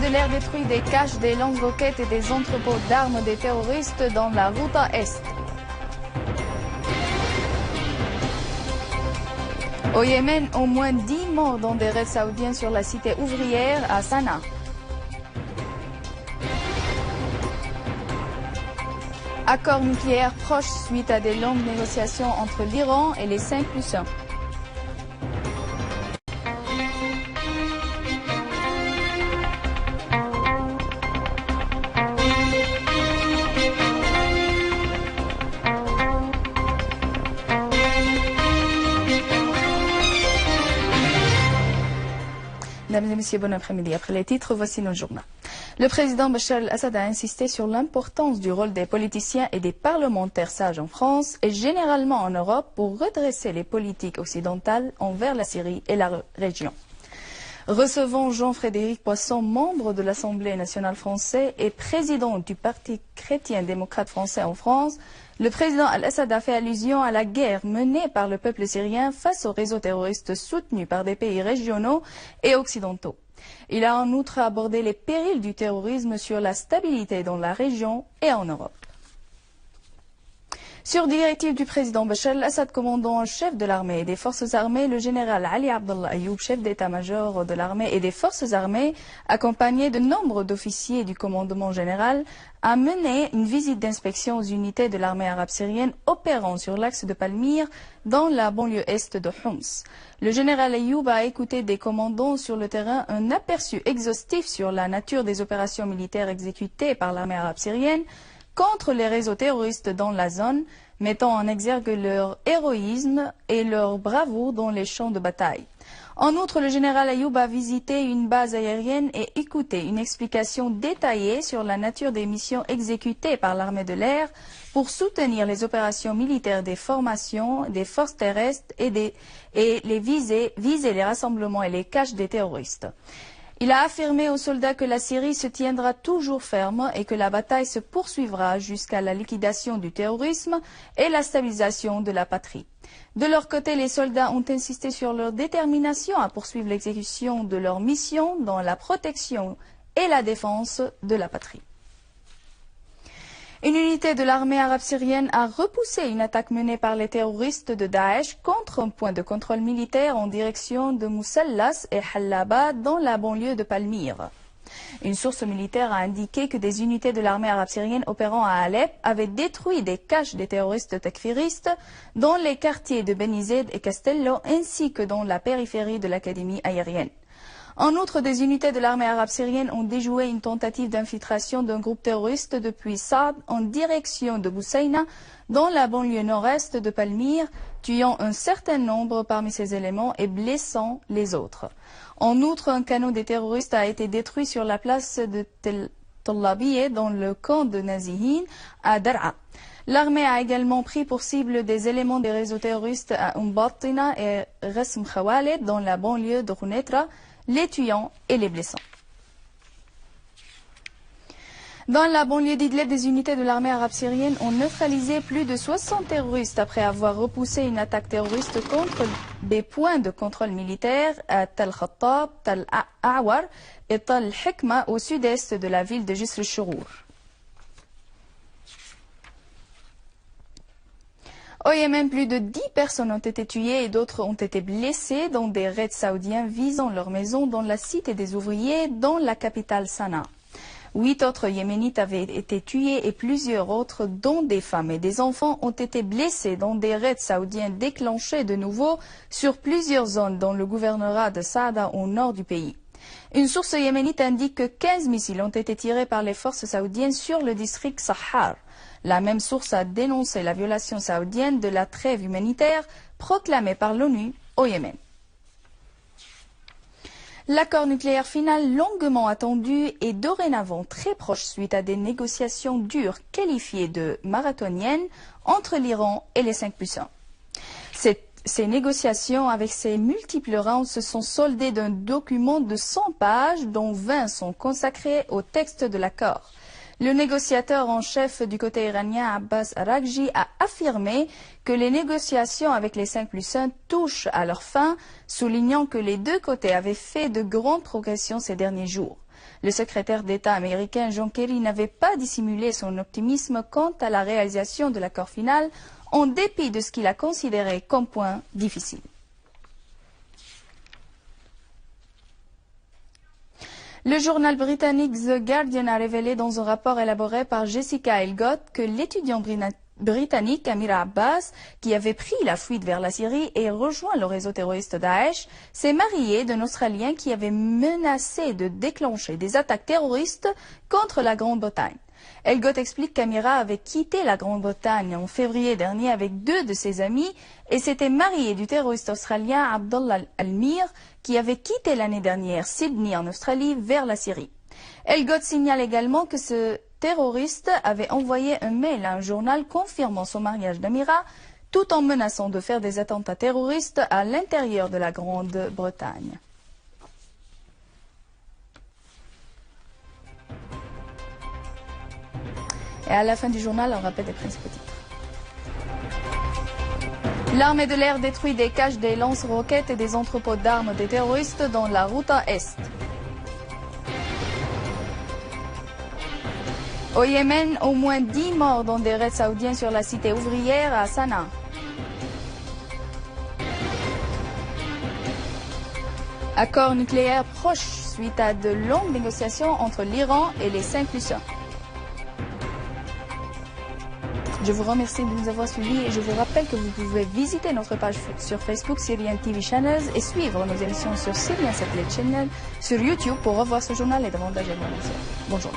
de l'air détruit des caches, des lance-roquettes et des entrepôts d'armes des terroristes dans la Ghouta Est. Au Yémen, au moins 10 morts dans des raids saoudiens sur la cité ouvrière à Sanaa. Accord nucléaire proche suite à des longues négociations entre l'Iran et les 5+1. Mesdames et messieurs, bon après-midi. Après les titres, voici nos journaux. Le président Bachar el-Assad a insisté sur l'importance du rôle des politiciens et des parlementaires sages en France et généralement en Europe pour redresser les politiques occidentales envers la Syrie et la région. Recevons Jean-Frédéric Poisson, membre de l'Assemblée nationale française et président du Parti chrétien-démocrate français en France. Le président al-Assad a fait allusion à la guerre menée par le peuple syrien face aux réseaux terroristes soutenus par des pays régionaux et occidentaux. Il a en outre abordé les périls du terrorisme sur la stabilité dans la région et en Europe. Sur directive du président Bachar el-Assad, commandant en chef de l'armée et des forces armées, le général Ali Abdallah Ayoub, chef d'état-major de l'armée et des forces armées, accompagné de nombre d'officiers du commandement général, a mené une visite d'inspection aux unités de l'armée arabe syrienne opérant sur l'axe de Palmyre dans la banlieue est de Homs. Le général Ayoub a écouté des commandants sur le terrain un aperçu exhaustif sur la nature des opérations militaires exécutées par l'armée arabe syrienne contre les réseaux terroristes dans la zone, mettant en exergue leur héroïsme et leur bravoure dans les champs de bataille. En outre, le général Ayoub a visité une base aérienne et écouté une explication détaillée sur la nature des missions exécutées par l'armée de l'air pour soutenir les opérations militaires des formations, des forces terrestres et viser les rassemblements et les caches des terroristes. Il a affirmé aux soldats que la Syrie se tiendra toujours ferme et que la bataille se poursuivra jusqu'à la liquidation du terrorisme et la stabilisation de la patrie. De leur côté, les soldats ont insisté sur leur détermination à poursuivre l'exécution de leur mission dans la protection et la défense de la patrie. Une unité de l'armée arabe syrienne a repoussé une attaque menée par les terroristes de Daesh contre un point de contrôle militaire en direction de Moussallas et Hallaba dans la banlieue de Palmyre. Une source militaire a indiqué que des unités de l'armée arabe syrienne opérant à Alep avaient détruit des caches des terroristes takfiristes dans les quartiers de Benized et Castello ainsi que dans la périphérie de l'académie aérienne. En outre, des unités de l'armée arabe syrienne ont déjoué une tentative d'infiltration d'un groupe terroriste depuis Saad en direction de Boussaïna, dans la banlieue nord-est de Palmyre, tuant un certain nombre parmi ces éléments et blessant les autres. En outre, un canot des terroristes a été détruit sur la place de Tel Tollabieh dans le camp de Nazihin à Dar'a. L'armée a également pris pour cible des éléments des réseaux terroristes à Umbatina et Rasm Khawaled dans la banlieue de Khunetra, les tuant et les blessant. Dans la banlieue d'Idlib, des unités de l'armée arabe syrienne ont neutralisé plus de 60 terroristes après avoir repoussé une attaque terroriste contre des points de contrôle militaire à Tal Khattab, Tal Awar et Tal Hikma au sud-est de la ville de Jisr al-Shurur. Au Yémen, plus de 10 personnes ont été tuées et d'autres ont été blessées dans des raids saoudiens visant leurs maisons dans la cité des ouvriers dans la capitale Sanaa. 8 autres Yéménites avaient été tués et plusieurs autres, dont des femmes et des enfants, ont été blessés dans des raids saoudiens déclenchés de nouveau sur plusieurs zones dans le gouvernorat de Saada au nord du pays. Une source yéménite indique que 15 missiles ont été tirés par les forces saoudiennes sur le district Sahar. La même source a dénoncé la violation saoudienne de la trêve humanitaire proclamée par l'ONU au Yémen. L'accord nucléaire final longuement attendu est dorénavant très proche suite à des négociations dures qualifiées de marathoniennes entre l'Iran et les 5+1. Ces négociations avec ses multiples rounds se sont soldées d'un document de 100 pages dont 20 sont consacrés au texte de l'accord. Le négociateur en chef du côté iranien, Abbas Araghchi, a affirmé que les négociations avec les 5+1 touchent à leur fin, soulignant que les deux côtés avaient fait de grandes progressions ces derniers jours. Le secrétaire d'État américain John Kerry n'avait pas dissimulé son optimisme quant à la réalisation de l'accord final, en dépit de ce qu'il a considéré comme point difficile. Le journal britannique The Guardian a révélé dans un rapport élaboré par Jessica Elgott que l'étudiant britannique Amir Abbas, qui avait pris la fuite vers la Syrie et rejoint le réseau terroriste Daesh, s'est marié d'un Australien qui avait menacé de déclencher des attaques terroristes contre la Grande-Bretagne. Elgott explique qu'Amira avait quitté la Grande-Bretagne en février dernier avec 2 de ses amis et s'était marié du terroriste australien Abdullah Al-Mir qui avait quitté l'année dernière Sydney en Australie vers la Syrie. Elgott signale également que ce terroriste avait envoyé un mail à un journal confirmant son mariage d'Amira tout en menaçant de faire des attentats terroristes à l'intérieur de la Grande-Bretagne. Et à la fin du journal, on rappelle les principaux titres. L'armée de l'air détruit des caches, des lance-roquettes et des entrepôts d'armes des terroristes dans la Ghouta Est. Au Yémen, au moins 10 morts dans des raids saoudiens sur la cité ouvrière à Sanaa. Accord nucléaire proche suite à de longues négociations entre l'Iran et les 5+1. Je vous remercie de nous avoir suivis et je vous rappelle que vous pouvez visiter notre page sur Facebook Syrian TV Channels et suivre nos émissions sur Syrian Satellite Channel sur YouTube pour revoir ce journal et davantage d'informations. Bonjour.